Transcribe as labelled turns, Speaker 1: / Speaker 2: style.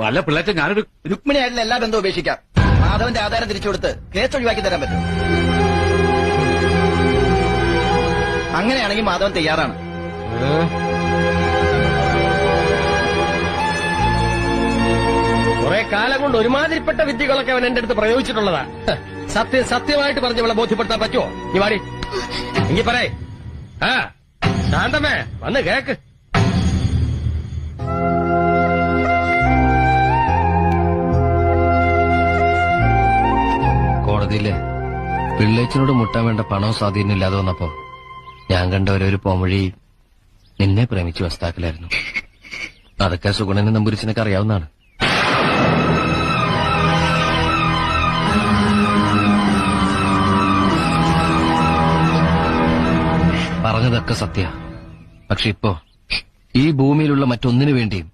Speaker 1: അല്ല പിള്ളേച്ച ഞാനൊരു
Speaker 2: രുക്മിണിയായിട്ടുള്ള എല്ലാ ബന്ധവും ഉപേക്ഷിക്കാം. മാധവന്റെ ആധാരം തിരിച്ചു കൊടുത്ത് കേസ് ഒഴിവാക്കി തരാൻ പറ്റും. അങ്ങനെയാണെങ്കിൽ മാധവൻ തയ്യാറാണ്.
Speaker 3: കുറെ കാലം കൊണ്ട് ഒരുമാതിരിപ്പെട്ട വിദ്യകളൊക്കെ അവൻ എന്റെ അടുത്ത് പ്രയോഗിച്ചിട്ടുള്ളതാ. സത്യമായിട്ട് പറഞ്ഞ് അവളെ ബോധ്യപ്പെടുത്താൻ പറ്റുമോ? നീ വാടി, എങ്കി പറയേ. ആ ശാന്തമേ, വന്ന് കേക്ക്.
Speaker 4: കോടതിയില് പിള്ളേച്ചനോട് മുട്ടാൻ വേണ്ട പണവും സ്വാധീനം ഇല്ലാതെ വന്നപ്പോ ഞാൻ കണ്ട ഒരു പോംവഴി നിന്നെ പ്രേമിച്ച് വസ്താക്കലായിരുന്നു. അതൊക്കെ സുഗുണനും നമ്പൂരിച്ചനൊക്കെ അറിയാവുന്നതാണ്. പറഞ്ഞതൊക്കെ സത്യ. പക്ഷെ ഇപ്പോ ഈ ഭൂമിയിലുള്ള മറ്റൊന്നിനു വേണ്ടിയും